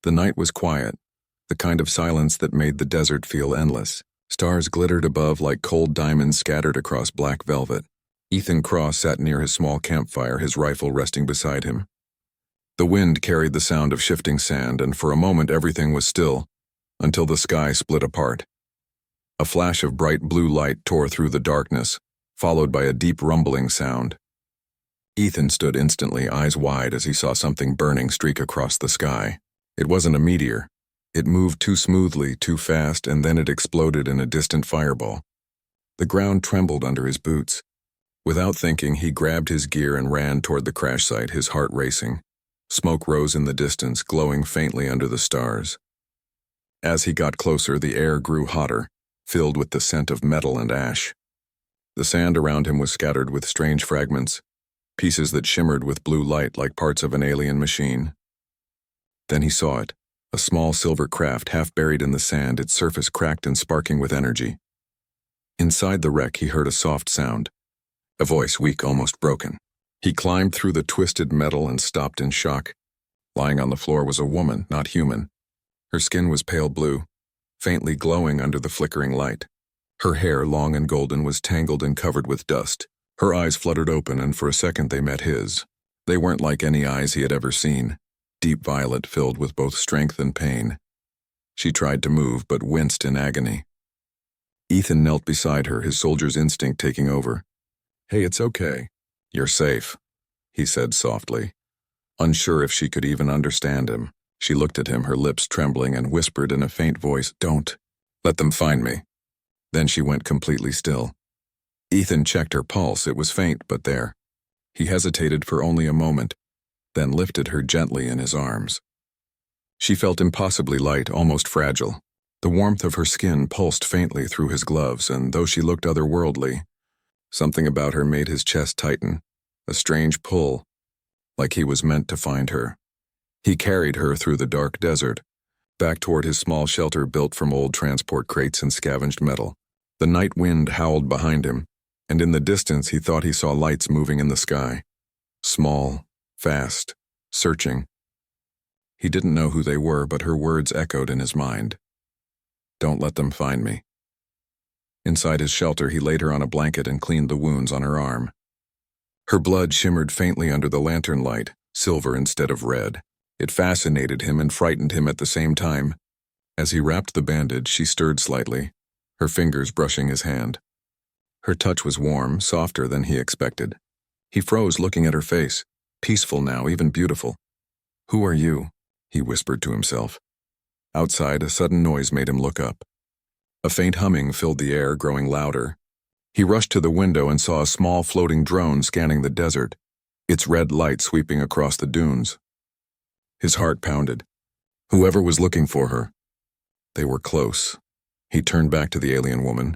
The night was quiet, the kind of silence that made the desert feel endless. Stars glittered above like cold diamonds scattered across black velvet. Ethan Cross sat near his small campfire, his rifle resting beside him. The wind carried the sound of shifting sand, and for a moment everything was still, until the sky split apart. A flash of bright blue light tore through the darkness, followed by a deep rumbling sound. Ethan stood instantly, eyes wide, as he saw something burning streak across the sky. It wasn't a meteor. It moved too smoothly, too fast, and then it exploded in a distant fireball. The ground trembled under his boots. Without thinking, he grabbed his gear and ran toward the crash site, his heart racing. Smoke rose in the distance, glowing faintly under the stars. As he got closer, the air grew hotter, filled with the scent of metal and ash. The sand around him was scattered with strange fragments, pieces that shimmered with blue light like parts of an alien machine. Then he saw it, a small silver craft half buried in the sand, its surface cracked and sparking with energy. Inside the wreck, he heard a soft sound, a voice weak, almost broken. He climbed through the twisted metal and stopped in shock. Lying on the floor was a woman, not human. Her skin was pale blue, faintly glowing under the flickering light. Her hair, long and golden, was tangled and covered with dust. Her eyes fluttered open, and for a second they met his. They weren't like any eyes he had ever seen, deep violet filled with both strength and pain. She tried to move, but winced in agony. Ethan knelt beside her, his soldier's instinct taking over. "Hey, it's okay. You're safe," he said softly. Unsure if she could even understand him, she looked at him, her lips trembling, and whispered in a faint voice, "Don't let them find me." Then she went completely still. Ethan checked her pulse. It was faint, but there. He hesitated for only a moment, then lifted her gently in his arms. She felt impossibly light, almost fragile. The warmth of her skin pulsed faintly through his gloves, and though she looked otherworldly, something about her made his chest tighten, a strange pull, like he was meant to find her. He carried her through the dark desert, back toward his small shelter built from old transport crates and scavenged metal. The night wind howled behind him, and in the distance he thought he saw lights moving in the sky. Small, fast, searching. He didn't know who they were, but her words echoed in his mind. "Don't let them find me." Inside his shelter, he laid her on a blanket and cleaned the wounds on her arm. Her blood shimmered faintly under the lantern light, silver instead of red. It fascinated him and frightened him at the same time. As he wrapped the bandage, she stirred slightly, her fingers brushing his hand. Her touch was warm, softer than he expected. He froze, looking at her face, peaceful now, even beautiful. "Who are you?" he whispered to himself. Outside, a sudden noise made him look up. A faint humming filled the air, growing louder. He rushed to the window and saw a small floating drone scanning the desert, its red light sweeping across the dunes. His heart pounded. Whoever was looking for her. They were close. He turned back to the alien woman.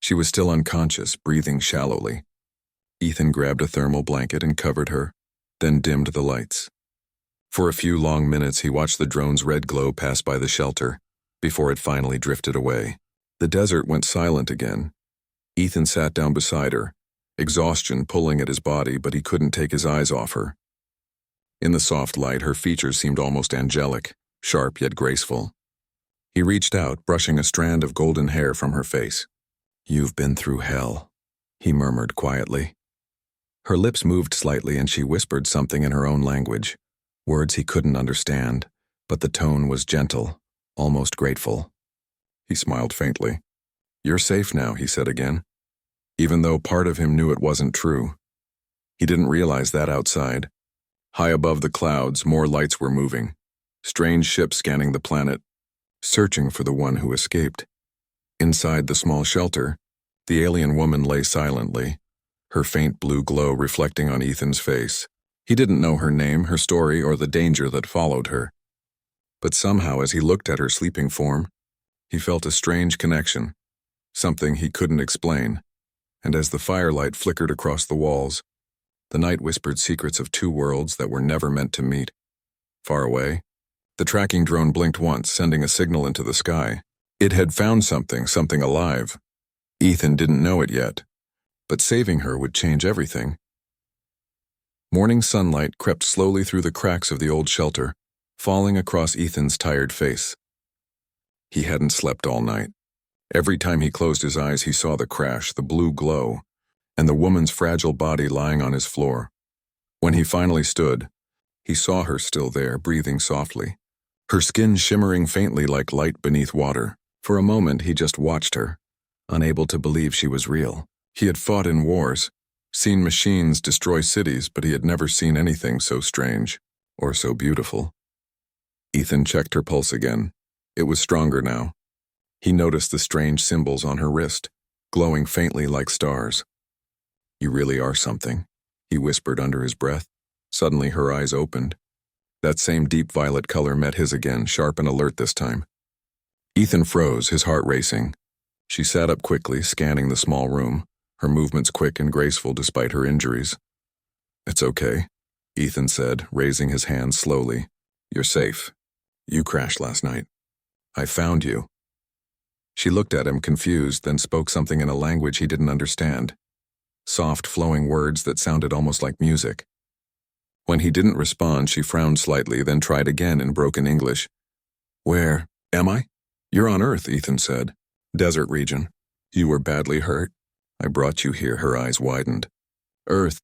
She was still unconscious, breathing shallowly. Ethan grabbed a thermal blanket and covered her, then dimmed the lights. For a few long minutes he watched the drone's red glow pass by the shelter, before it finally drifted away. The desert went silent again. Ethan sat down beside her, exhaustion pulling at his body, but he couldn't take his eyes off her. In the soft light, her features seemed almost angelic, sharp yet graceful. He reached out, brushing a strand of golden hair from her face. "You've been through hell," he murmured quietly. Her lips moved slightly and she whispered something in her own language, words he couldn't understand, but the tone was gentle, almost grateful. He smiled faintly. "You're safe now," he said again, even though part of him knew it wasn't true. He didn't realize that outside. High above the clouds, more lights were moving, strange ships scanning the planet, searching for the one who escaped. Inside the small shelter, the alien woman lay silently, her faint blue glow reflecting on Ethan's face. He didn't know her name, her story, or the danger that followed her. But somehow, as he looked at her sleeping form, he felt a strange connection, something he couldn't explain, and as the firelight flickered across the walls, the night whispered secrets of two worlds that were never meant to meet. Far away, the tracking drone blinked once, sending a signal into the sky. It had found something alive. Ethan didn't know it yet, but saving her would change everything. Morning sunlight crept slowly through the cracks of the old shelter, falling across Ethan's tired face. He hadn't slept all night. Every time he closed his eyes, he saw the crash, the blue glow, and the woman's fragile body lying on his floor. When he finally stood, he saw her still there, breathing softly, her skin shimmering faintly like light beneath water. For a moment, he just watched her, unable to believe she was real. He had fought in wars, seen machines destroy cities, but he had never seen anything so strange or so beautiful. Ethan checked her pulse again. It was stronger now. He noticed the strange symbols on her wrist, glowing faintly like stars. "You really are something," he whispered under his breath. Suddenly her eyes opened. That same deep violet color met his again, sharp and alert this time. Ethan froze, his heart racing. She sat up quickly, scanning the small room, her movements quick and graceful despite her injuries. "It's okay," Ethan said, raising his hands slowly. "You're safe. You crashed last night. I found you." She looked at him, confused, then spoke something in a language he didn't understand. Soft, flowing words that sounded almost like music. When he didn't respond, she frowned slightly, then tried again in broken English. "Where am I?" "You're on Earth," Ethan said. "Desert region. You were badly hurt. I brought you here." Her eyes widened. "Earth,"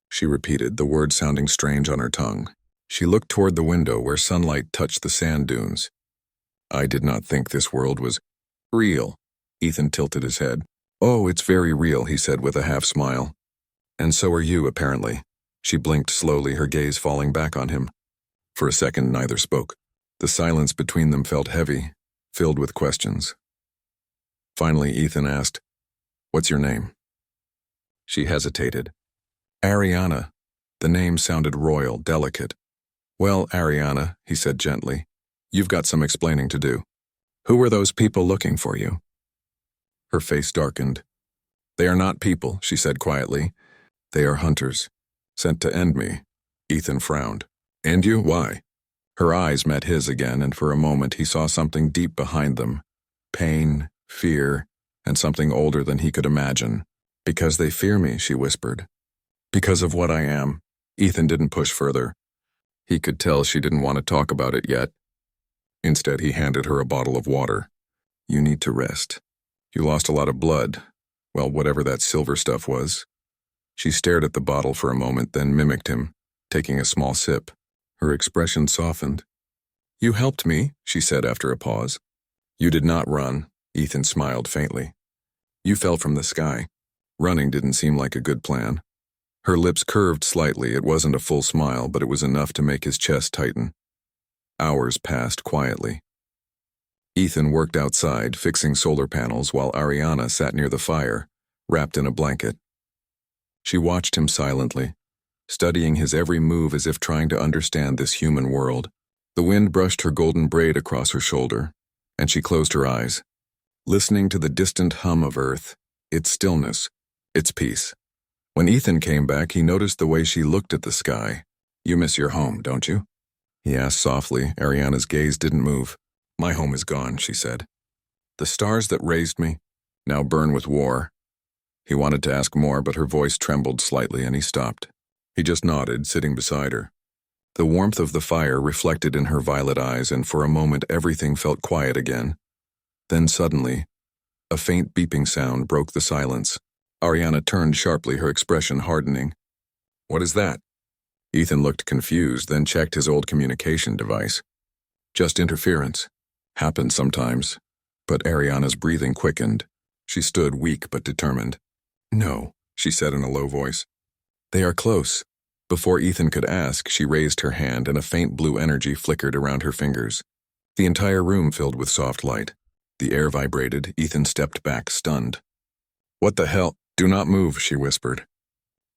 she repeated, the word sounding strange on her tongue. She looked toward the window where sunlight touched the sand dunes. "I did not think this world was real." Ethan tilted his head. "Oh, it's very real," he said with a half smile. "And so are you, apparently." She blinked slowly, her gaze falling back on him. For a second, neither spoke. The silence between them felt heavy, filled with questions. Finally, Ethan asked, "What's your name?" She hesitated. "Ariana." The name sounded royal, delicate. "Well, Ariana," he said gently, "you've got some explaining to do. Who were those people looking for you?" Her face darkened. "They are not people," she said quietly. "They are hunters, sent to end me." Ethan frowned. "End you? Why?" Her eyes met his again, and for a moment he saw something deep behind them. Pain, fear, and something older than he could imagine. "Because they fear me," she whispered. "Because of what I am." Ethan didn't push further. He could tell she didn't want to talk about it yet. Instead, he handed her a bottle of water. "You need to rest. You lost a lot of blood. Well, whatever that silver stuff was." She stared at the bottle for a moment, then mimicked him, taking a small sip. Her expression softened. "You helped me," she said after a pause. "You did not run," Ethan smiled faintly. "You fell from the sky. Running didn't seem like a good plan." Her lips curved slightly. It wasn't a full smile, but it was enough to make his chest tighten. Hours passed quietly. Ethan worked outside, fixing solar panels, while Ariana sat near the fire, wrapped in a blanket. She watched him silently, studying his every move as if trying to understand this human world. The wind brushed her golden braid across her shoulder, and she closed her eyes, listening to the distant hum of Earth, its stillness, its peace. When Ethan came back, he noticed the way she looked at the sky. "You miss your home, don't you?" he asked softly. Ariana's gaze didn't move. "My home is gone," she said. "The stars that raised me now burn with war." He wanted to ask more, but her voice trembled slightly and he stopped. He just nodded, sitting beside her. The warmth of the fire reflected in her violet eyes, and for a moment everything felt quiet again. Then suddenly, a faint beeping sound broke the silence. Ariana turned sharply, her expression hardening. "What is that?" Ethan looked confused, then checked his old communication device. "Just interference. Happens sometimes." But Ariana's breathing quickened. She stood weak but determined. "No," she said in a low voice. "They are close." Before Ethan could ask, she raised her hand and a faint blue energy flickered around her fingers. The entire room filled with soft light. The air vibrated. Ethan stepped back, stunned. "What the hell? Do not move," she whispered.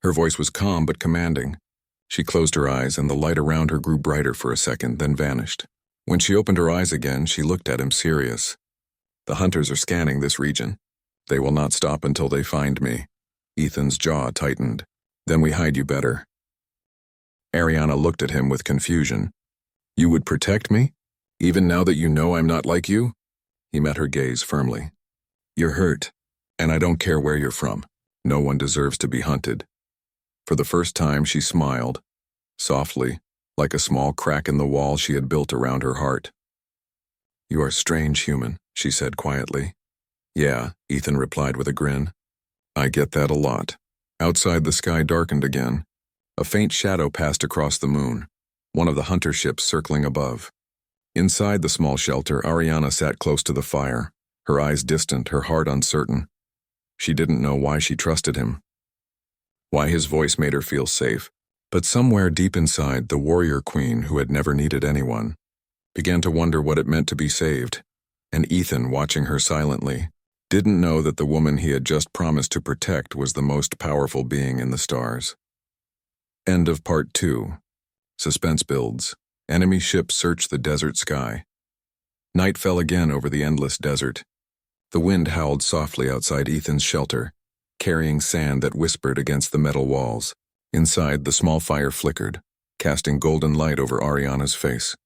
Her voice was calm but commanding. She closed her eyes and the light around her grew brighter for a second, then vanished. When she opened her eyes again, she looked at him serious. "The hunters are scanning this region. They will not stop until they find me." Ethan's jaw tightened. "Then we hide you better." Ariana looked at him with confusion. "You would protect me? Even now that you know I'm not like you?" He met her gaze firmly. "You're hurt, and I don't care where you're from. No one deserves to be hunted." For the first time, she smiled, softly, like a small crack in the wall she had built around her heart. "You are strange, human," she said quietly. "Yeah," Ethan replied with a grin. "I get that a lot." Outside, the sky darkened again. A faint shadow passed across the moon, one of the hunter ships circling above. Inside the small shelter, Ariana sat close to the fire, her eyes distant, her heart uncertain. She didn't know why she trusted him, why his voice made her feel safe, but somewhere deep inside, the warrior queen who had never needed anyone began to wonder what it meant to be saved, and Ethan, watching her silently, didn't know that the woman he had just promised to protect was the most powerful being in the stars. End of Part 2. Suspense builds. Enemy ships searched the desert sky. Night fell again over the endless desert. The wind howled softly outside Ethan's shelter, carrying sand that whispered against the metal walls. Inside, the small fire flickered, casting golden light over Ariana's face.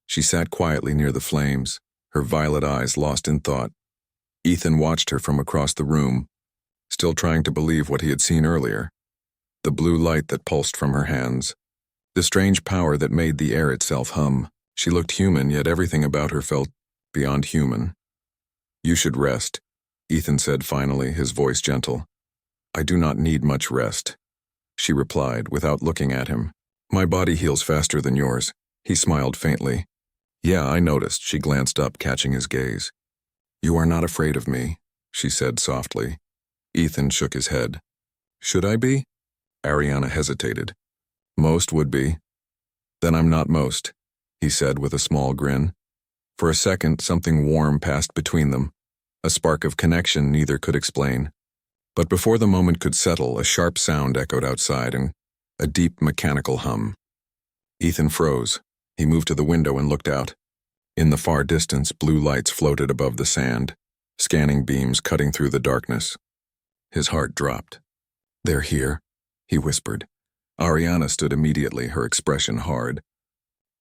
She sat quietly near the flames, her violet eyes lost in thought. Ethan watched her from across the room, still trying to believe what he had seen earlier. The blue light that pulsed from her hands, the strange power that made the air itself hum. She looked human, yet everything about her felt beyond human. "You should rest," Ethan said finally, his voice gentle. "I do not need much rest," she replied without looking at him. "My body heals faster than yours." He smiled faintly. "Yeah, I noticed." She glanced up, catching his gaze. "You are not afraid of me," she said softly. Ethan shook his head. "Should I be?" Ariana hesitated. "Most would be." "Then I'm not most," he said with a small grin. For a second, something warm passed between them, a spark of connection neither could explain. But before the moment could settle, a sharp sound echoed outside and a deep mechanical hum. Ethan froze. He moved to the window and looked out. In the far distance, blue lights floated above the sand, scanning beams cutting through the darkness. His heart dropped. "They're here," he whispered. Ariana stood immediately, her expression hard.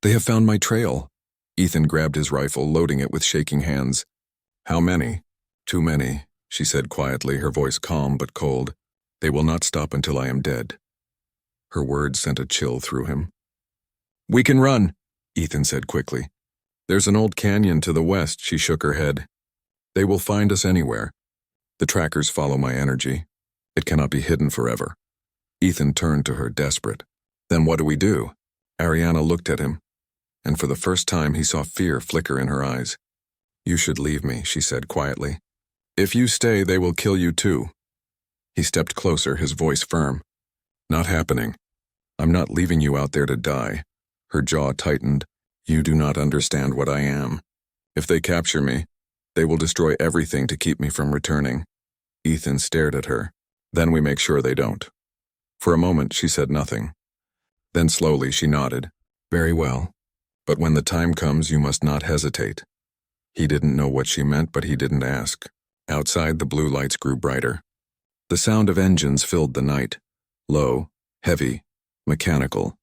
"They have found my trail." Ethan grabbed his rifle, loading it with shaking hands. "How many?" "Too many," she said quietly, her voice calm but cold. "They will not stop until I am dead." Her words sent a chill through him. "We can run," Ethan said quickly. "There's an old canyon to the west," she shook her head. "They will find us anywhere. The trackers follow my energy. It cannot be hidden forever." Ethan turned to her, desperate. "Then what do we do?" Ariana looked at him, and for the first time he saw fear flicker in her eyes. "You should leave me," she said quietly. "If you stay, they will kill you too." He stepped closer, his voice firm. "Not happening. I'm not leaving you out there to die." Her jaw tightened. "You do not understand what I am. If they capture me, they will destroy everything to keep me from returning." Ethan stared at her. "Then we make sure they don't." For a moment, she said nothing. Then slowly she nodded. "Very well. But when the time comes, you must not hesitate." He didn't know what she meant, but he didn't ask. Outside, the blue lights grew brighter. The sound of engines filled the night. Low, heavy, mechanical.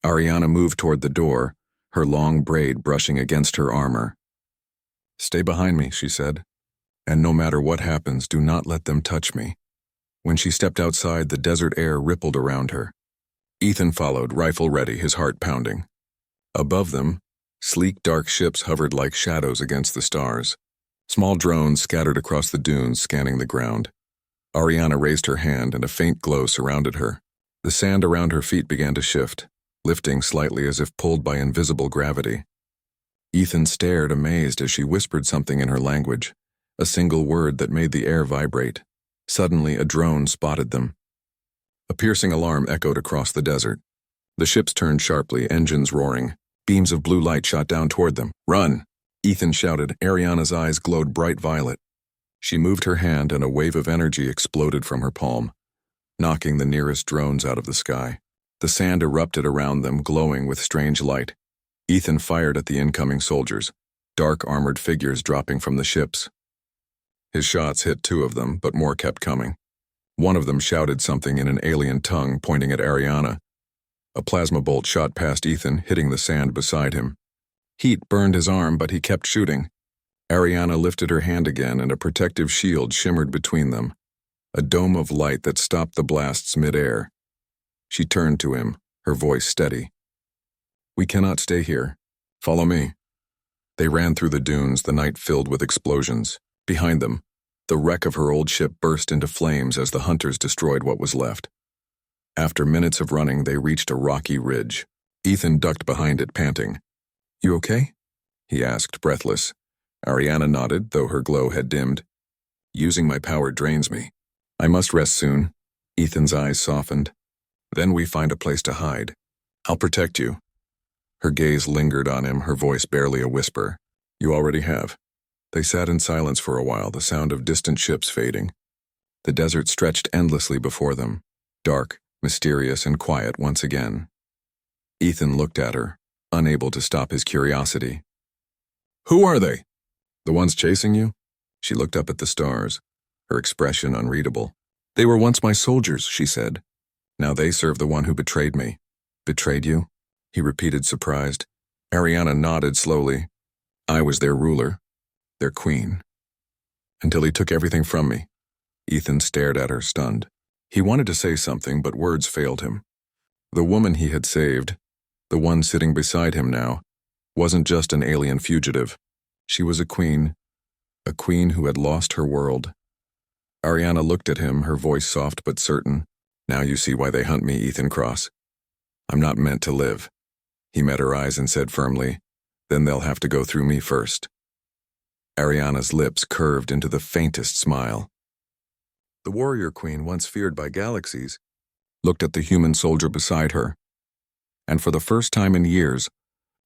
Ariana moved toward the door, her long braid brushing against her armor. "Stay behind me," she said. "And no matter what happens, do not let them touch me." When she stepped outside, the desert air rippled around her. Ethan followed, rifle ready, his heart pounding. Above them, sleek dark ships hovered like shadows against the stars. Small drones scattered across the dunes, scanning the ground. Ariana raised her hand and a faint glow surrounded her. The sand around her feet began to shift, lifting slightly as if pulled by invisible gravity. Ethan stared, amazed, as she whispered something in her language, a single word that made the air vibrate. Suddenly, a drone spotted them. A piercing alarm echoed across the desert. The ships turned sharply, engines roaring. Beams of blue light shot down toward them. "Run!" Ethan shouted. Ariana's eyes glowed bright violet. She moved her hand and a wave of energy exploded from her palm, knocking the nearest drones out of the sky. The sand erupted around them, glowing with strange light. Ethan fired at the incoming soldiers, dark armored figures dropping from the ships. His shots hit 2 of them, but more kept coming. One of them shouted something in an alien tongue, pointing at Ariana. A plasma bolt shot past Ethan, hitting the sand beside him. Heat burned his arm, but he kept shooting. Ariana lifted her hand again, and a protective shield shimmered between them, a dome of light that stopped the blasts mid-air. She turned to him, her voice steady. We cannot stay here. Follow me. They ran through the dunes, the night filled with explosions. Behind them, the wreck of her old ship burst into flames as the hunters destroyed what was left. After minutes of running, they reached a rocky ridge. Ethan ducked behind it, panting. You okay? He asked, breathless. Ariana nodded, though her glow had dimmed. Using my power drains me. I must rest soon. Ethan's eyes softened. Then we find a place to hide. I'll protect you. Her gaze lingered on him, her voice barely a whisper. You already have. They sat in silence for a while, the sound of distant ships fading. The desert stretched endlessly before them, dark, mysterious, and quiet once again. Ethan looked at her, unable to stop his curiosity. Who are they? The ones chasing you? She looked up at the stars, her expression unreadable. They were once my soldiers, she said. Now they serve the one who betrayed me. Betrayed you? He repeated, surprised. Ariana nodded slowly. I was their ruler, their queen. Until he took everything from me. Ethan stared at her, stunned. He wanted to say something, but words failed him. The woman he had saved, the one sitting beside him now, wasn't just an alien fugitive. She was a queen who had lost her world. Ariana looked at him, her voice soft but certain. Now you see why they hunt me, Ethan Cross. I'm not meant to live. He met her eyes and said firmly, then they'll have to go through me first. Ariana's lips curved into the faintest smile. The warrior queen, once feared by galaxies, looked at the human soldier beside her, and for the first time in years,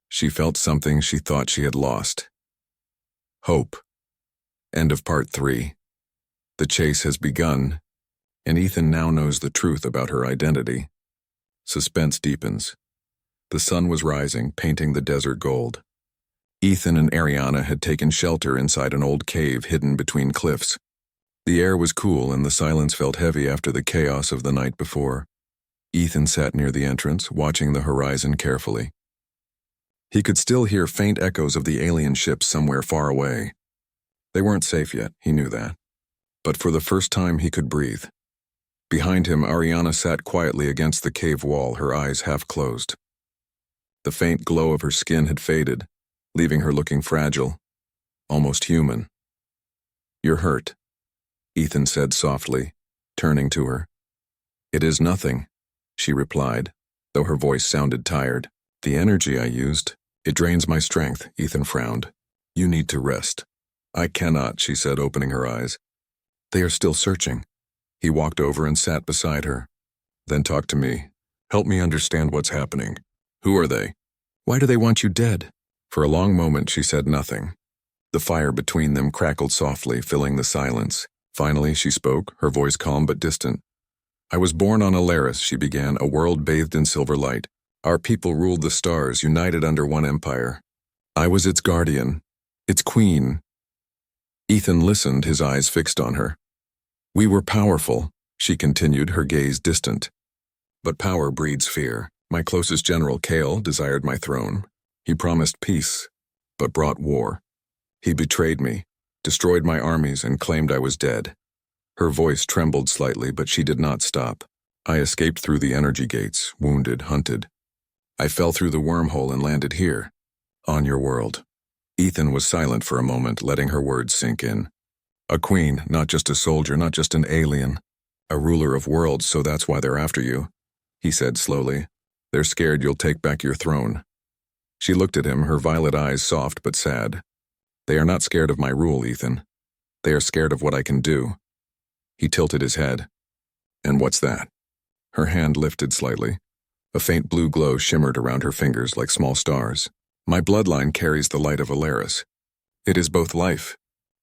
she felt something she thought she had lost. Hope. End of part 3. The chase has begun, and Ethan now knows the truth about her identity. Suspense deepens. The sun was rising, painting the desert gold. Ethan and Ariana had taken shelter inside an old cave hidden between cliffs. The air was cool and the silence felt heavy after the chaos of the night before. Ethan sat near the entrance, watching the horizon carefully. He could still hear faint echoes of the alien ships somewhere far away. They weren't safe yet, he knew that. But for the first time he could breathe. Behind him, Ariana sat quietly against the cave wall, her eyes half closed. The faint glow of her skin had faded, leaving her looking fragile, almost human. You're hurt, Ethan said softly, turning to her. It is nothing, she replied, though her voice sounded tired. The energy I used, it drains my strength, Ethan frowned. You need to rest. I cannot, she said, opening her eyes. They are still searching. He walked over and sat beside her. Then talk to me. Help me understand what's happening. Who are they? Why do they want you dead? For a long moment she said nothing. The fire between them crackled softly, filling the silence. Finally she spoke, her voice calm but distant. I was born on Alaris, she began, a world bathed in silver light. Our people ruled the stars, united under one empire. I was its guardian, its queen. Ethan listened, his eyes fixed on her. We were powerful, she continued, her gaze distant. But power breeds fear. My closest general, Kale, desired my throne. He promised peace, but brought war. He betrayed me, destroyed my armies, and claimed I was dead. Her voice trembled slightly, but she did not stop. I escaped through the energy gates, wounded, hunted. I fell through the wormhole and landed here, on your world. Ethan was silent for a moment, letting her words sink in. A queen, not just a soldier, not just an alien. A ruler of worlds, so that's why they're after you, he said slowly. They're scared you'll take back your throne. She looked at him, her violet eyes soft but sad. They are not scared of my rule, Ethan. They are scared of what I can do. He tilted his head. And what's that? Her hand lifted slightly. A faint blue glow shimmered around her fingers like small stars. My bloodline carries the light of Alaris. It is both life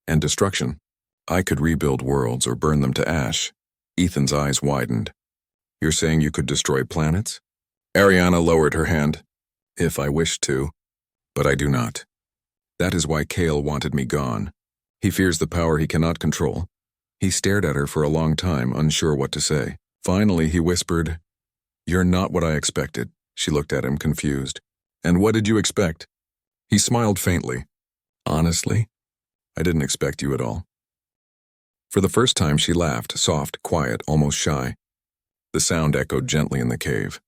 and destruction. I could rebuild worlds or burn them to ash. Ethan's eyes widened. You're saying you could destroy planets? Ariana lowered her hand. If I wished to, but I do not. That is why Kale wanted me gone. He fears the power he cannot control. He stared at her for a long time, unsure what to say. Finally, he whispered, You're not what I expected. She looked at him, confused. And what did you expect? He smiled faintly. Honestly, I didn't expect you at all. For the first time, she laughed, soft, quiet, almost shy. The sound echoed gently in the cave.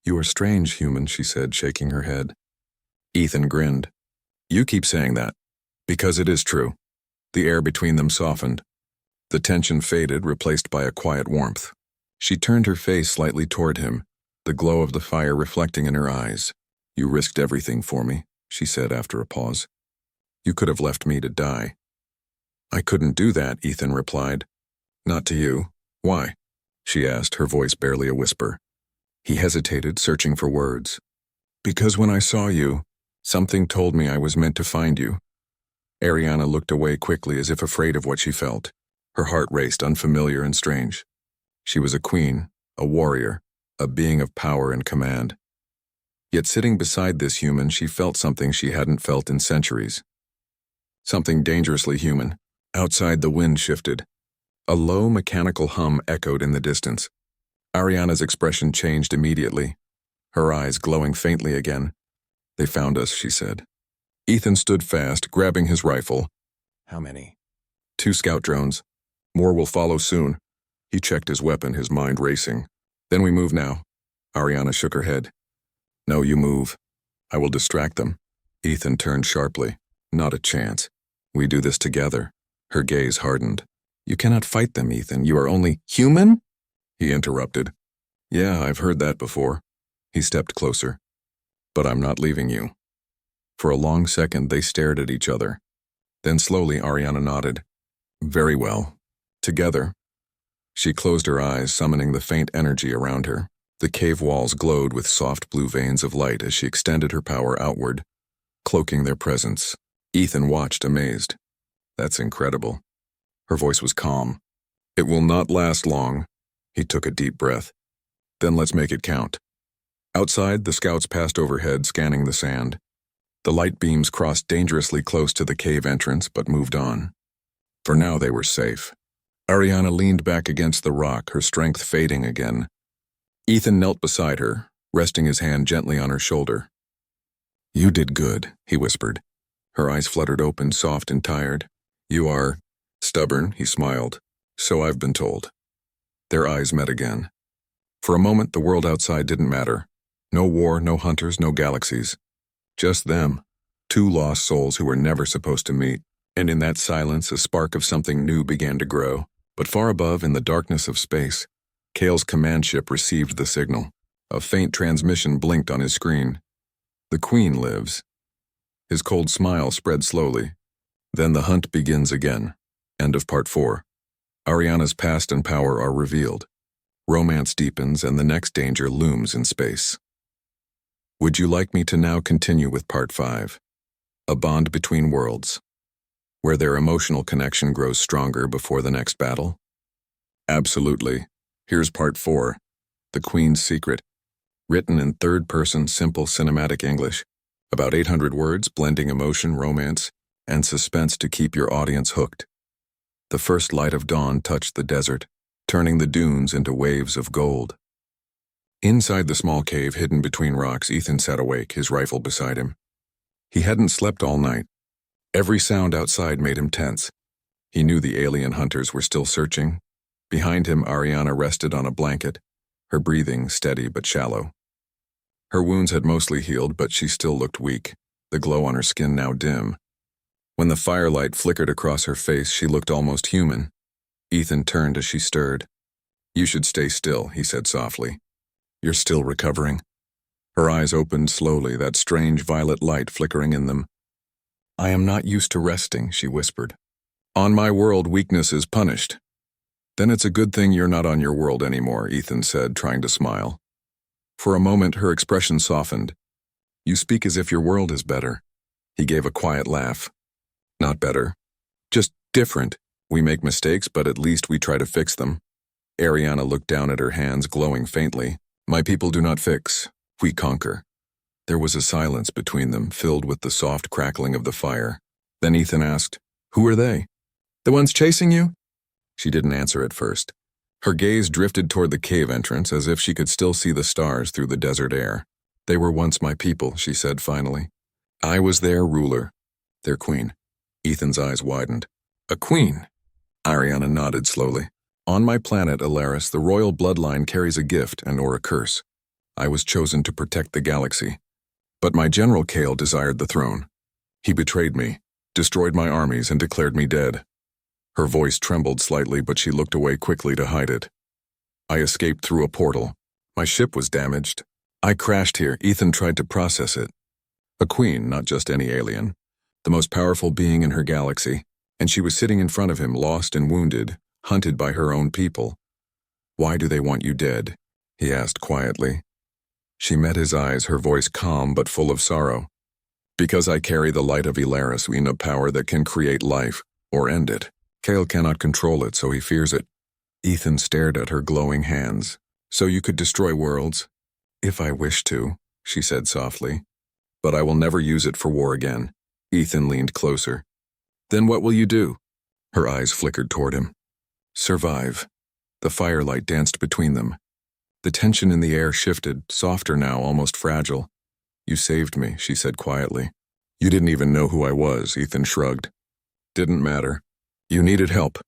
You are strange, human, she said, shaking her head. Ethan grinned. You keep saying that. Because it is true. The air between them softened. The tension faded, replaced by a quiet warmth. She turned her face slightly toward him, the glow of the fire reflecting in her eyes. You risked everything for me, she said after a pause. You could have left me to die. I couldn't do that, Ethan replied. Not to you. Why? She asked, her voice barely a whisper. He hesitated, searching for words. Because when I saw you, something told me I was meant to find you. Ariana looked away quickly as if afraid of what she felt. Her heart raced, unfamiliar and strange. She was a queen, a warrior, a being of power and command. Yet sitting beside this human, she felt something she hadn't felt in centuries. Something dangerously human. Outside, the wind shifted. A low mechanical hum echoed in the distance. Ariana's expression changed immediately, her eyes glowing faintly again. They found us, she said. Ethan stood fast, grabbing his rifle. How many? 2 scout drones. More will follow soon. He checked his weapon, his mind racing. Then we move now. Ariana shook her head. No, you move. I will distract them. Ethan turned sharply. Not a chance. We do this together. Her gaze hardened. You cannot fight them, Ethan. You are only human? He interrupted. Yeah, I've heard that before. He stepped closer. But I'm not leaving you. For a long second, they stared at each other. Then slowly, Ariana nodded. Very well. Together. She closed her eyes, summoning the faint energy around her. The cave walls glowed with soft blue veins of light as she extended her power outward, cloaking their presence. Ethan watched, amazed. That's incredible. Her voice was calm. It will not last long. He took a deep breath. Then let's make it count. Outside, the scouts passed overhead, scanning the sand. The light beams crossed dangerously close to the cave entrance, but moved on. For now, they were safe. Ariana leaned back against the rock, her strength fading again. Ethan knelt beside her, resting his hand gently on her shoulder. You did good, he whispered. Her eyes fluttered open, soft and tired. You are stubborn, he smiled. So I've been told. Their eyes met again. For a moment, the world outside didn't matter. No war, no hunters, no galaxies. Just them, 2 lost souls who were never supposed to meet. And in that silence, a spark of something new began to grow. But far above, in the darkness of space, Kale's command ship received the signal. A faint transmission blinked on his screen. The Queen lives. His cold smile spread slowly. Then the hunt begins again. End of part 4. Ariana's past and power are revealed. Romance deepens and the next danger looms in space. Would you like me to now continue with part 5? A bond between worlds, where their emotional connection grows stronger before the next battle? Absolutely. Here's part 4, The Queen's Secret, written in third-person simple cinematic English, about 800 words blending emotion, romance, and suspense to keep your audience hooked. The first light of dawn touched the desert, turning the dunes into waves of gold. Inside the small cave hidden between rocks, Ethan sat awake, his rifle beside him. He hadn't slept all night. Every sound outside made him tense. He knew the alien hunters were still searching. Behind him, Ariana rested on a blanket, her breathing steady but shallow. Her wounds had mostly healed, but she still looked weak, the glow on her skin now dim. When the firelight flickered across her face, she looked almost human. Ethan turned as she stirred. You should stay still, he said softly. You're still recovering. Her eyes opened slowly, that strange violet light flickering in them. I am not used to resting, she whispered. On my world, weakness is punished. Then it's a good thing you're not on your world anymore, Ethan said, trying to smile. For a moment, her expression softened. You speak as if your world is better. He gave a quiet laugh. Not better. Just different. We make mistakes, but at least we try to fix them. Ariana looked down at her hands, glowing faintly. My people do not fix. We conquer. There was a silence between them, filled with the soft crackling of the fire. Then Ethan asked, Who are they? The ones chasing you? She didn't answer at first. Her gaze drifted toward the cave entrance as if she could still see the stars through the desert air. They were once my people, she said finally. I was their ruler, their queen. Ethan's eyes widened. A queen? Ariana nodded slowly. On my planet, Alaris, the royal bloodline carries a gift and or a curse. I was chosen to protect the galaxy. But my General Kale desired the throne. He betrayed me, destroyed my armies, and declared me dead. Her voice trembled slightly, but she looked away quickly to hide it. I escaped through a portal. My ship was damaged. I crashed here. Ethan tried to process it. A queen, not just any alien. The most powerful being in her galaxy. And she was sitting in front of him, lost and wounded, hunted by her own people. "Why do they want you dead?" he asked quietly. She met his eyes, her voice calm but full of sorrow. "Because I carry the light of Ilaris, a power that can create life, or end it. Kale cannot control it, so he fears it." Ethan stared at her glowing hands. "So you could destroy worlds?" "If I wish to," she said softly. "But I will never use it for war again." Ethan leaned closer. "Then what will you do?" Her eyes flickered toward him. "Survive." The firelight danced between them. The tension in the air shifted, softer now, almost fragile. "You saved me," she said quietly. "You didn't even know who I was," Ethan shrugged. "Didn't matter. You needed help."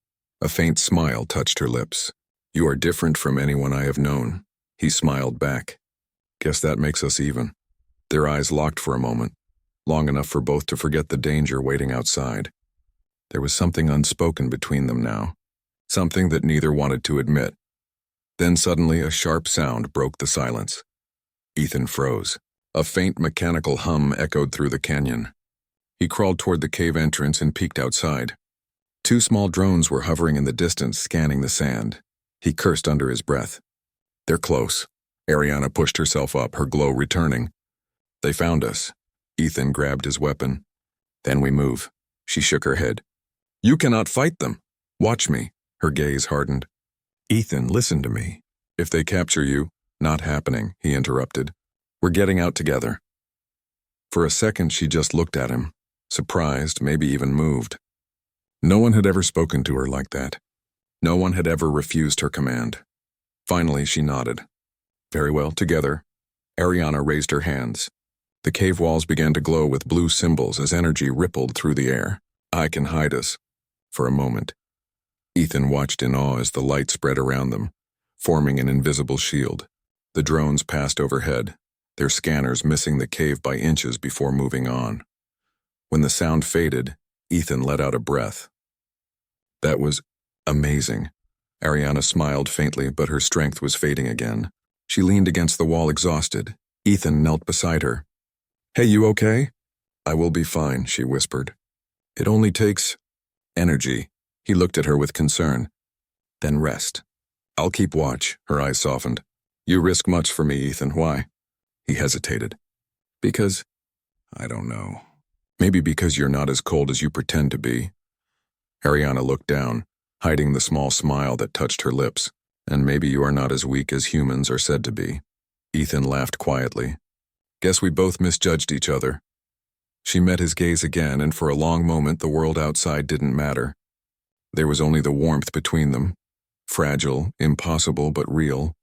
A faint smile touched her lips. "You are different from anyone I have known." He smiled back. "Guess that makes us even." Their eyes locked for a moment, long enough for both to forget the danger waiting outside. There was something unspoken between them now, something that neither wanted to admit. Then suddenly a sharp sound broke the silence. Ethan froze. A faint mechanical hum echoed through the canyon. He crawled toward the cave entrance and peeked outside. 2 small drones were hovering in the distance, scanning the sand. He cursed under his breath. "They're close." Ariana pushed herself up, her glow returning. "They found us." Ethan grabbed his weapon. "Then we move." She shook her head. "You cannot fight them. Watch me." Her gaze hardened. "Ethan, listen to me. If they capture you—" "Not happening," he interrupted. "We're getting out together." For a second she just looked at him, surprised, maybe even moved. No one had ever spoken to her like that. No one had ever refused her command. Finally she nodded. "Very well, together." Ariana raised her hands. The cave walls began to glow with blue symbols as energy rippled through the air. "I can hide us." For a moment, Ethan watched in awe as the light spread around them, forming an invisible shield. The drones passed overhead, their scanners missing the cave by inches before moving on. When the sound faded, Ethan let out a breath. "That was amazing." Ariana smiled faintly, but her strength was fading again. She leaned against the wall, exhausted. Ethan knelt beside her. "Hey, you okay?" "I will be fine," she whispered. "It only takes energy." He looked at her with concern. "Then rest." "I'll keep watch." Her eyes softened. "You risk much for me, Ethan. Why?" He hesitated. "Because, I don't know. Maybe because you're not as cold as you pretend to be." Ariana looked down, hiding the small smile that touched her lips. "And maybe you are not as weak as humans are said to be." Ethan laughed quietly. "Guess we both misjudged each other." She met his gaze again, and for a long moment the world outside didn't matter. There was only the warmth between them, fragile, impossible but real.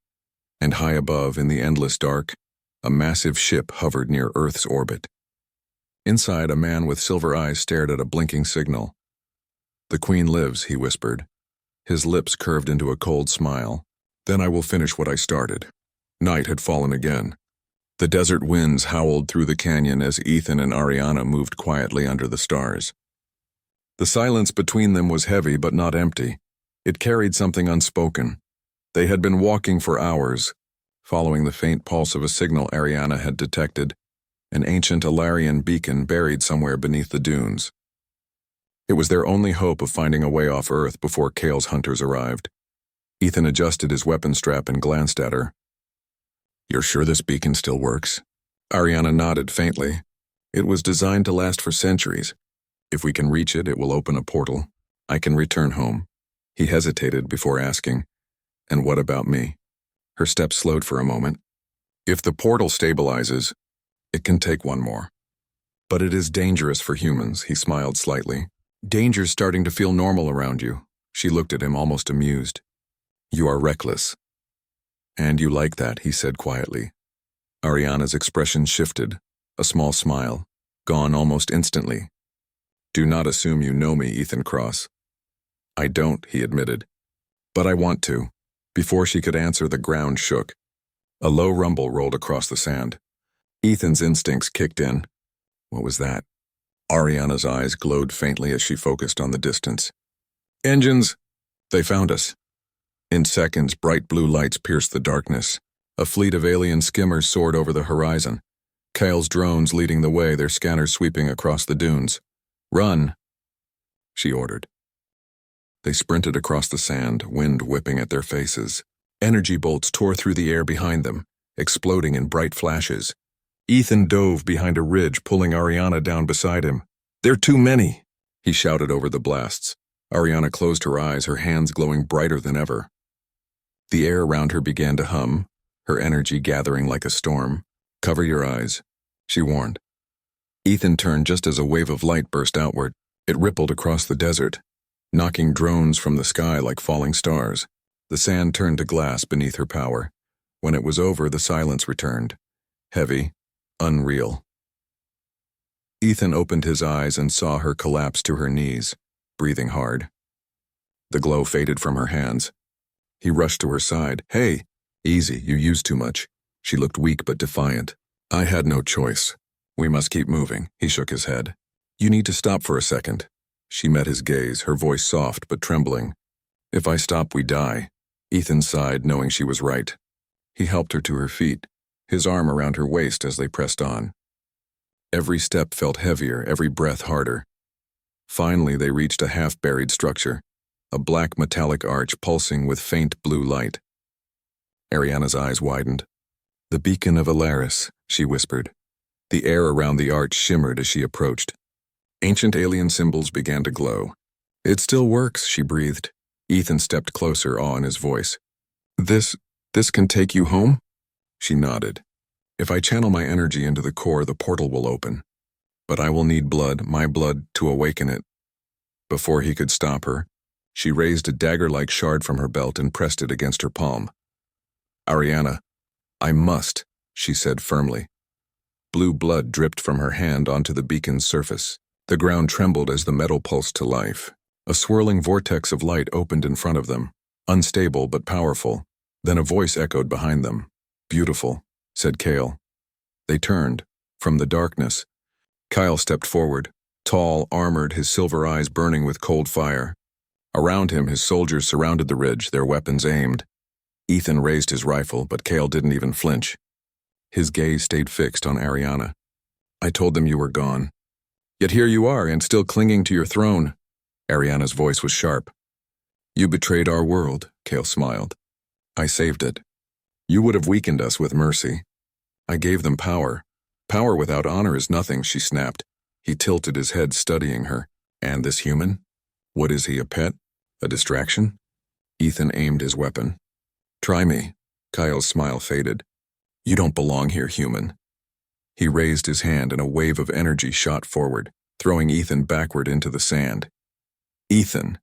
And high above, in the endless dark, a massive ship hovered near Earth's orbit. Inside, a man with silver eyes stared at a blinking signal. "The Queen lives," he whispered. His lips curved into a cold smile. "Then I will finish what I started." Night had fallen again. The desert winds howled through the canyon as Ethan and Ariana moved quietly under the stars. The silence between them was heavy but not empty. It carried something unspoken. They had been walking for hours, following the faint pulse of a signal Ariana had detected, an ancient Alarian beacon buried somewhere beneath the dunes. It was their only hope of finding a way off Earth before Kale's hunters arrived. Ethan adjusted his weapon strap and glanced at her. "You're sure this beacon still works?" Ariana nodded faintly. "It was designed to last for centuries. If we can reach it, it will open a portal. I can return home." He hesitated before asking, "And what about me?" Her steps slowed for a moment. "If the portal stabilizes, it can take one more. But it is dangerous for humans," he smiled slightly. "Danger's starting to feel normal around you." She looked at him, almost amused. "You are reckless." "And you like that," he said quietly. Ariana's expression shifted, a small smile, gone almost instantly. "Do not assume you know me, Ethan Cross." "I don't," he admitted. "But I want to." Before she could answer, the ground shook. A low rumble rolled across the sand. Ethan's instincts kicked in. What was that? Ariana's eyes glowed faintly as she focused on the distance. Engines! They found us. In seconds, bright blue lights pierced the darkness. A fleet of alien skimmers soared over the horizon. Kale's drones leading the way, their scanners sweeping across the dunes. Run, she ordered. They sprinted across the sand, wind whipping at their faces. Energy bolts tore through the air behind them, exploding in bright flashes. Ethan dove behind a ridge, pulling Ariana down beside him. They're too many, he shouted over the blasts. Ariana closed her eyes, her hands glowing brighter than ever. The air around her began to hum, her energy gathering like a storm. Cover your eyes, she warned. Ethan turned just as a wave of light burst outward. It rippled across the desert, knocking drones from the sky like falling stars. The sand turned to glass beneath her power. When it was over, the silence returned. Heavy, unreal. Ethan opened his eyes and saw her collapse to her knees, breathing hard. The glow faded from her hands. He rushed to her side. Hey, easy, you used too much. She looked weak but defiant. I had no choice. We must keep moving, he shook his head. You need to stop for a second. She met his gaze, her voice soft but trembling. If I stop, we die. Ethan sighed, knowing she was right. He helped her to her feet, his arm around her waist as they pressed on. Every step felt heavier, every breath harder. Finally, they reached a half-buried structure, a black metallic arch pulsing with faint blue light. Ariana's eyes widened. The beacon of Alaris, she whispered. The air around the arch shimmered as she approached. Ancient alien symbols began to glow. It still works, she breathed. Ethan stepped closer, awe in his voice. This can take you home? She nodded. If I channel my energy into the core, the portal will open. But I will need blood, my blood, to awaken it. Before he could stop her, she raised a dagger-like shard from her belt and pressed it against her palm. Ariana, I must, she said firmly. Blue blood dripped from her hand onto the beacon's surface. The ground trembled as the metal pulsed to life. A swirling vortex of light opened in front of them, unstable but powerful. Then a voice echoed behind them. Beautiful, said Kale. They turned. From the darkness, Kyle stepped forward, tall, armored, his silver eyes burning with cold fire. Around him, his soldiers surrounded the ridge, their weapons aimed. Ethan raised his rifle, but Kale didn't even flinch. His gaze stayed fixed on Ariana. I told them you were gone. Yet here you are, and still clinging to your throne. Ariana's voice was sharp. You betrayed our world, Kale smiled. I saved it. You would have weakened us with mercy. I gave them power. Power without honor is nothing, she snapped. He tilted his head, studying her. And this human? What is he, a pet? A distraction? Ethan aimed his weapon. Try me. Kyle's smile faded. You don't belong here, human. He raised his hand and a wave of energy shot forward, throwing Ethan backward into the sand. Ethan!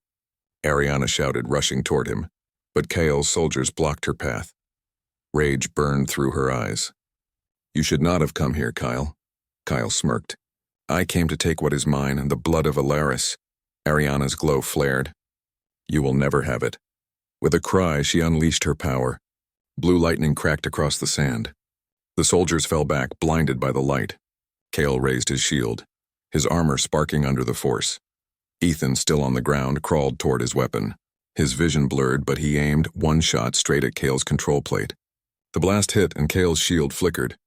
Ariana shouted, rushing toward him, but Kale's soldiers blocked her path. Rage burned through her eyes. You should not have come here, Kyle. Kyle smirked. I came to take what is mine, and the blood of Alaris. Ariana's glow flared. You will never have it. With a cry, she unleashed her power. Blue lightning cracked across the sand. The soldiers fell back, blinded by the light. Kale raised his shield, his armor sparking under the force. Ethan, still on the ground, crawled toward his weapon. His vision blurred, but he aimed one shot straight at Kale's control plate. The blast hit and Kale's shield flickered.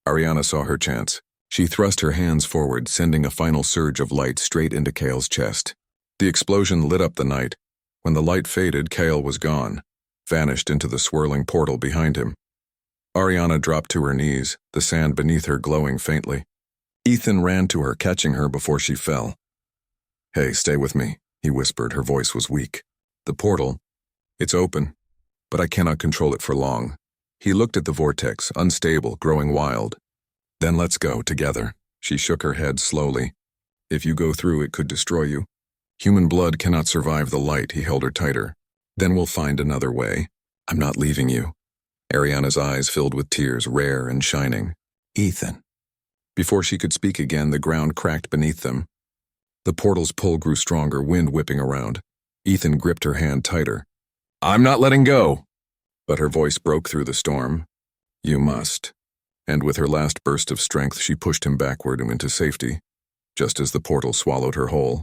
Ariana saw her chance. She thrust her hands forward, sending a final surge of light straight into Kale's chest. The explosion lit up the night. When the light faded, Kale was gone, vanished into the swirling portal behind him. Ariana dropped to her knees, the sand beneath her glowing faintly. Ethan ran to her, catching her before she fell. Hey, stay with me, he whispered. Her voice was weak. The portal, it's open, but I cannot control it for long. He looked at the vortex, unstable, growing wild. Then let's go, together. She shook her head slowly. If you go through, it could destroy you. Human blood cannot survive the light. He held her tighter. Then we'll find another way. I'm not leaving you. Ariana's eyes filled with tears, rare and shining. Ethan. Before she could speak again, the ground cracked beneath them. The portal's pull grew stronger, wind whipping around. Ethan gripped her hand tighter. I'm not letting go! But her voice broke through the storm. You must. And with her last burst of strength, she pushed him backward and into safety, just as the portal swallowed her whole.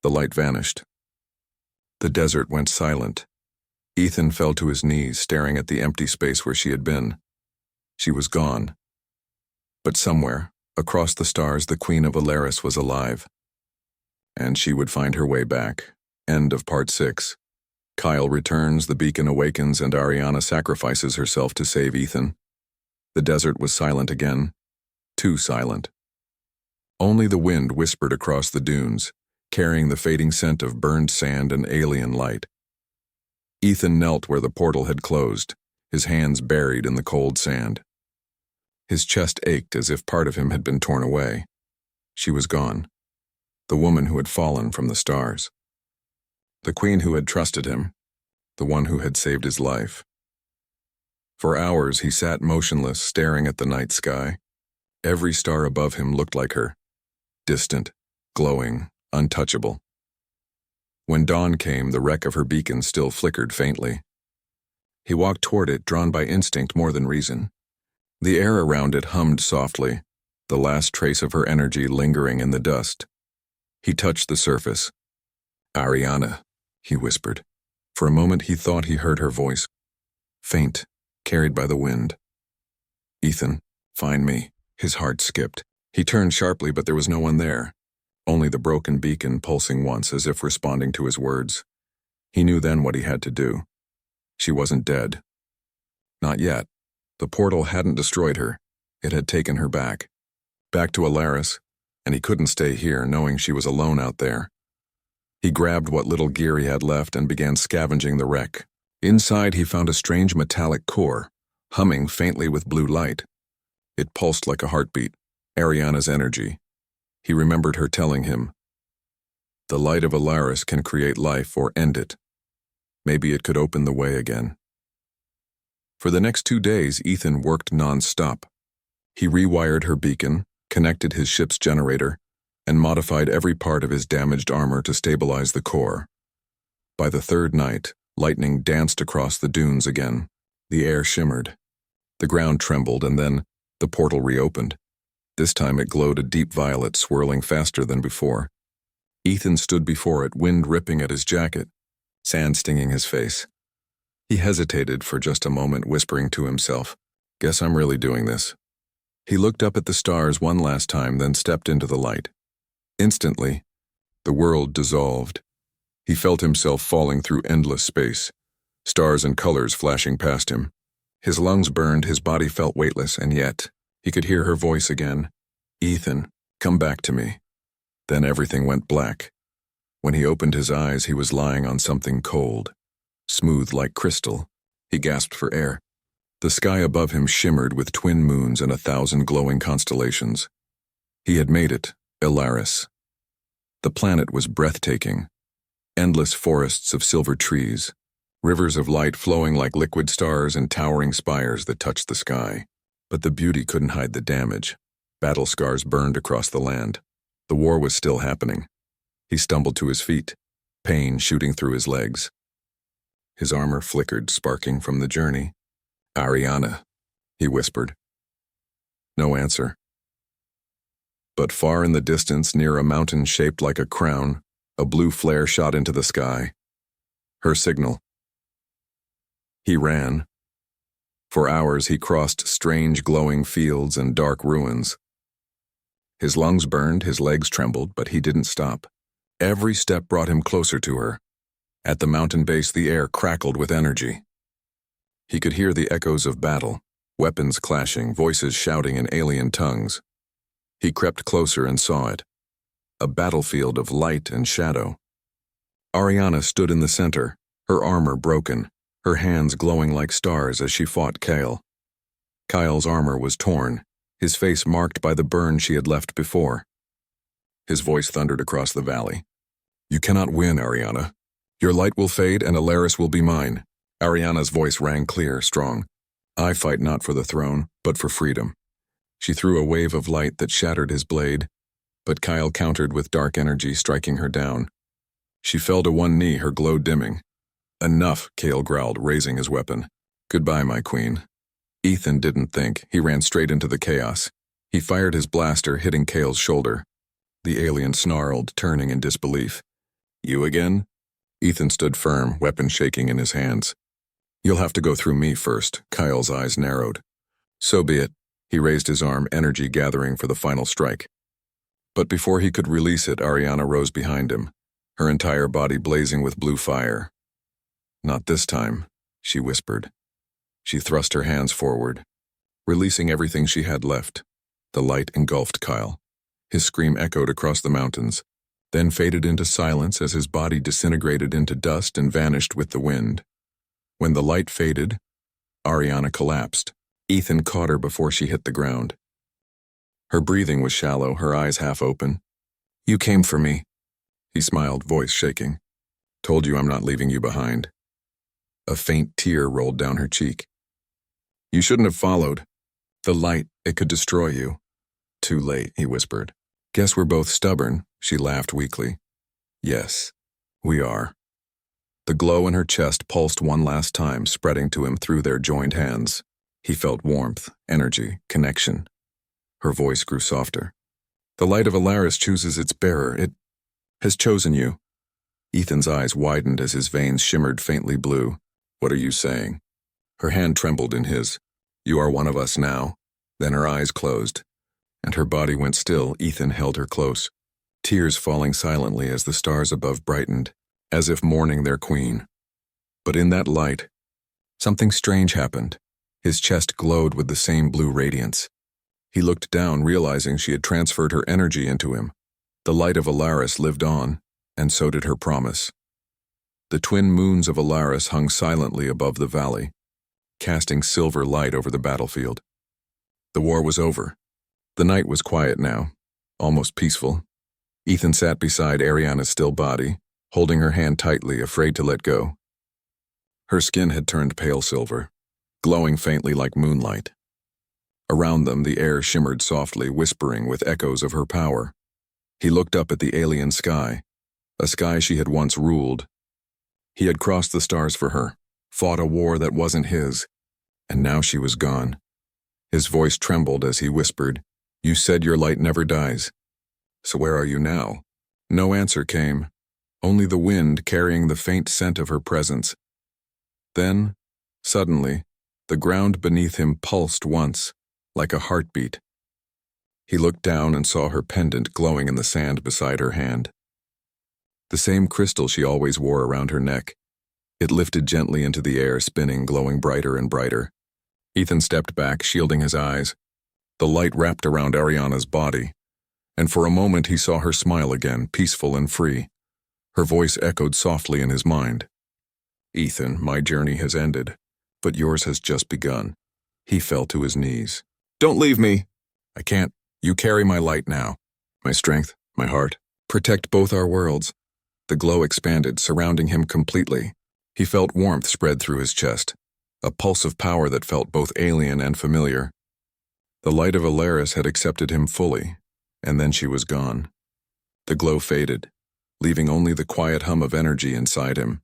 The light vanished. The desert went silent. Ethan fell to his knees, staring at the empty space where she had been. She was gone. But somewhere, across the stars, the Queen of Alaris was alive. And she would find her way back. End of Part 6. Kyle returns, the beacon awakens, and Ariana sacrifices herself to save Ethan. The desert was silent again. Too silent. Only the wind whispered across the dunes, carrying the fading scent of burned sand and alien light. Ethan knelt where the portal had closed, his hands buried in the cold sand. His chest ached as if part of him had been torn away. She was gone. The woman who had fallen from the stars. The queen who had trusted him. The one who had saved his life. For hours he sat motionless, staring at the night sky. Every star above him looked like her. Distant, glowing, untouchable. When dawn came, the wreck of her beacon still flickered faintly. He walked toward it, drawn by instinct more than reason. The air around it hummed softly, the last trace of her energy lingering in the dust. He touched the surface. "Ariana," he whispered. For a moment he thought he heard her voice. Faint, carried by the wind. "Ethan, find me." His heart skipped. He turned sharply, but there was no one there. Only the broken beacon pulsing once as if responding to his words. He knew then what he had to do. She wasn't dead. Not yet. The portal hadn't destroyed her. It had taken her back. Back to Alaris, and he couldn't stay here knowing she was alone out there. He grabbed what little gear he had left and began scavenging the wreck. Inside he found a strange metallic core, humming faintly with blue light. It pulsed like a heartbeat, Ariana's energy. He remembered her telling him, "The light of Alaris can create life or end it. Maybe it could open the way again." For the next 2 days, Ethan worked non-stop. He rewired her beacon, connected his ship's generator, and modified every part of his damaged armor to stabilize the core. By the third night, lightning danced across the dunes again. The air shimmered. The ground trembled, and then the portal reopened. This time it glowed a deep violet, swirling faster than before. Ethan stood before it, wind ripping at his jacket, sand stinging his face. He hesitated for just a moment, whispering to himself, "Guess I'm really doing this." He looked up at the stars one last time, then stepped into the light. Instantly, the world dissolved. He felt himself falling through endless space, stars and colors flashing past him. His lungs burned, his body felt weightless, and yet he could hear her voice again. "Ethan, come back to me." Then everything went black. When he opened his eyes, he was lying on something cold, smooth like crystal. He gasped for air. The sky above him shimmered with twin moons and 1,000 glowing constellations. He had made it, Alaris. The planet was breathtaking. Endless forests of silver trees, rivers of light flowing like liquid stars and towering spires that touched the sky. But the beauty couldn't hide the damage. Battle scars burned across the land. The war was still happening. He stumbled to his feet, pain shooting through his legs. His armor flickered, sparking from the journey. "Ariana," he whispered. No answer. But far in the distance, near a mountain shaped like a crown, a blue flare shot into the sky. Her signal. He ran. For hours he crossed strange glowing fields and dark ruins. His lungs burned, his legs trembled, but he didn't stop. Every step brought him closer to her. At the mountain base, the air crackled with energy. He could hear the echoes of battle, weapons clashing, voices shouting in alien tongues. He crept closer and saw it. A battlefield of light and shadow. Ariana stood in the center, her armor broken, her hands glowing like stars as she fought Kyle. Kyle's armor was torn, his face marked by the burn she had left before. His voice thundered across the valley. "You cannot win, Ariana. Your light will fade and Alaris will be mine." Ariana's voice rang clear, strong. "I fight not for the throne, but for freedom." She threw a wave of light that shattered his blade, but Kyle countered with dark energy, striking her down. She fell to one knee, her glow dimming. "Enough," Kyle growled, raising his weapon. "Goodbye, my queen." Ethan didn't think. He ran straight into the chaos. He fired his blaster, hitting Kale's shoulder. The alien snarled, turning in disbelief. You again? Ethan stood firm, weapon shaking in his hands. You'll have to go through me first. Kyle's eyes narrowed. So be it. He raised his arm, energy gathering for the final strike. But before he could release it, Ariana rose behind him, her entire body blazing with blue fire. Not this time, she whispered. She thrust her hands forward, releasing everything she had left. The light engulfed Kyle. His scream echoed across the mountains, then faded into silence as his body disintegrated into dust and vanished with the wind. When the light faded, Ariana collapsed. Ethan caught her before she hit the ground. Her breathing was shallow, her eyes half open. You came for me. He smiled, voice shaking. Told you I'm not leaving you behind. A faint tear rolled down her cheek. You shouldn't have followed. The light, it could destroy you. Too late, he whispered. Guess we're both stubborn, she laughed weakly. Yes, we are. The glow in her chest pulsed one last time, spreading to him through their joined hands. He felt warmth, energy, connection. Her voice grew softer. The light of Alaris chooses its bearer. It has chosen you. Ethan's eyes widened as his veins shimmered faintly blue. What are you saying? Her hand trembled in his. You are one of us now. Then her eyes closed, and her body went still. Ethan held her close, tears falling silently as the stars above brightened, as if mourning their queen. But in that light, something strange happened. His chest glowed with the same blue radiance. He looked down, realizing she had transferred her energy into him. The light of Alaris lived on, and so did her promise. The twin moons of Alaris hung silently above the valley, casting silver light over the battlefield. The war was over. The night was quiet now, almost peaceful. Ethan sat beside Ariana's still body, holding her hand tightly, afraid to let go. Her skin had turned pale silver, glowing faintly like moonlight. Around them, the air shimmered softly, whispering with echoes of her power. He looked up at the alien sky, a sky she had once ruled. He had crossed the stars for her, fought a war that wasn't his, and now she was gone. His voice trembled as he whispered, You said your light never dies. So where are you now? No answer came, only the wind carrying the faint scent of her presence. Then, suddenly, the ground beneath him pulsed once, like a heartbeat. He looked down and saw her pendant glowing in the sand beside her hand. The same crystal she always wore around her neck. It lifted gently into the air, spinning, glowing brighter and brighter. Ethan stepped back, shielding his eyes. The light wrapped around Ariana's body, and for a moment he saw her smile again, peaceful and free. Her voice echoed softly in his mind. Ethan, my journey has ended, but yours has just begun. He fell to his knees. Don't leave me. I can't. You carry my light now. My strength, my heart. Protect both our worlds. The glow expanded, surrounding him completely. He felt warmth spread through his chest, a pulse of power that felt both alien and familiar. The light of Alaris had accepted him fully, and then she was gone. The glow faded, leaving only the quiet hum of energy inside him.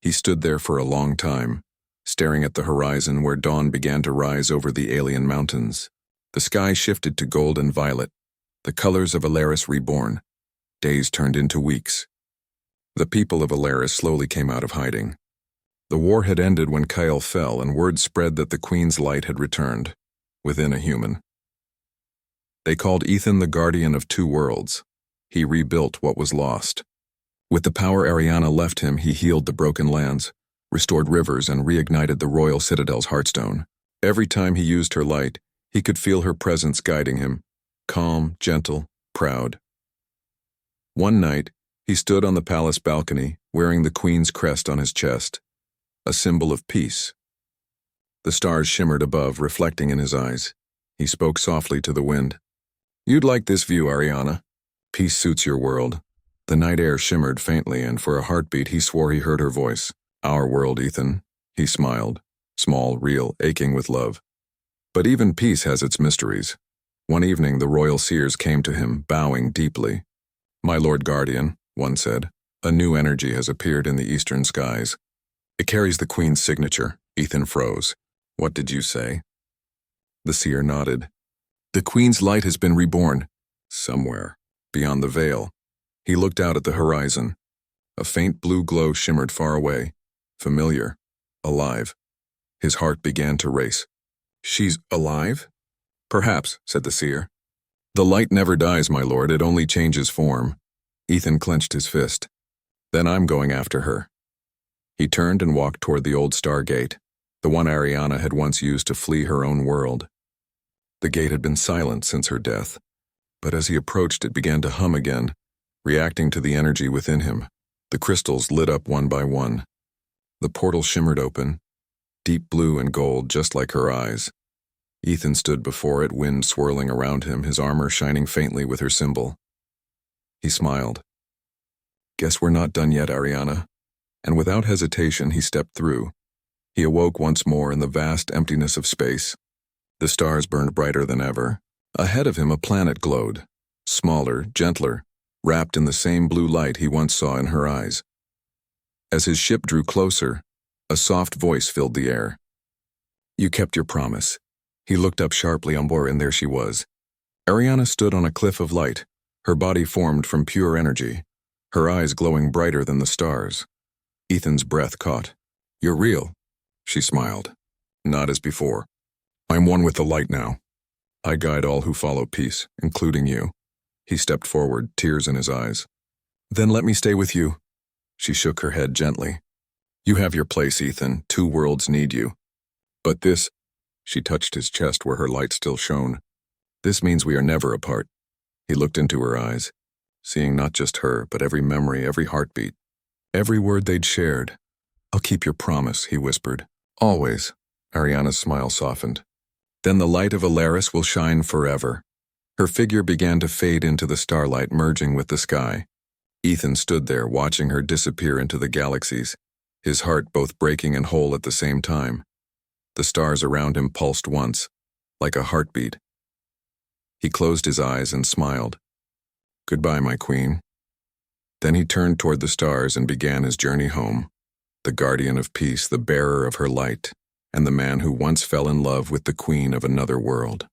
He stood there for a long time, staring at the horizon where dawn began to rise over the alien mountains. The sky shifted to gold and violet, the colors of Alaris reborn. Days turned into weeks. The people of Alaris slowly came out of hiding. The war had ended when Kyle fell, and word spread that the Queen's light had returned, within a human. They called Ethan the Guardian of Two Worlds. He rebuilt what was lost. With the power Ariana left him, he healed the broken lands, restored rivers, and reignited the royal citadel's heartstone. Every time he used her light, he could feel her presence guiding him, calm, gentle, proud. One night, he stood on the palace balcony, wearing the Queen's crest on his chest, a symbol of peace. The stars shimmered above, reflecting in his eyes. He spoke softly to the wind. You'd like this view, Ariana. Peace suits your world. The night air shimmered faintly, and for a heartbeat he swore he heard her voice. Our world, Ethan. He smiled, small, real, aching with love. But even peace has its mysteries. One evening the royal seers came to him, bowing deeply. My Lord Guardian, one said, a new energy has appeared in the eastern skies. It carries the Queen's signature. Ethan froze. What did you say? The seer nodded. The Queen's light has been reborn. Somewhere, beyond the veil. He looked out at the horizon. A faint blue glow shimmered far away. Familiar. Alive. His heart began to race. She's alive? Perhaps, said the seer. The light never dies, my lord, it only changes form. Ethan clenched his fist. Then I'm going after her. He turned and walked toward the old Stargate, the one Ariana had once used to flee her own world. The gate had been silent since her death, but as he approached it began to hum again, reacting to the energy within him. The crystals lit up one by one. The portal shimmered open, deep blue and gold just like her eyes. Ethan stood before it, wind swirling around him, his armor shining faintly with her symbol. He smiled. Guess we're not done yet, Ariana. And without hesitation, he stepped through. He awoke once more in the vast emptiness of space. The stars burned brighter than ever. Ahead of him, a planet glowed, smaller, gentler, wrapped in the same blue light he once saw in her eyes. As his ship drew closer, a soft voice filled the air. You kept your promise. He looked up sharply on Bor, and there she was. Ariana stood on a cliff of light, her body formed from pure energy, her eyes glowing brighter than the stars. Ethan's breath caught. You're real, she smiled. Not as before. I'm one with the light now. I guide all who follow peace, including you. He stepped forward, tears in his eyes. Then let me stay with you. She shook her head gently. You have your place, Ethan. 2 worlds need you. But this, she touched his chest where her light still shone. This means we are never apart. He looked into her eyes, seeing not just her, but every memory, every heartbeat, every word they'd shared. I'll keep your promise, he whispered. Always. Ariana's smile softened. Then the light of Alaris will shine forever. Her figure began to fade into the starlight, merging with the sky. Ethan stood there, watching her disappear into the galaxies, his heart both breaking and whole at the same time. The stars around him pulsed once, like a heartbeat. He closed his eyes and smiled. Goodbye, my queen. Then he turned toward the stars and began his journey home, the guardian of peace, the bearer of her light, and the man who once fell in love with the queen of another world.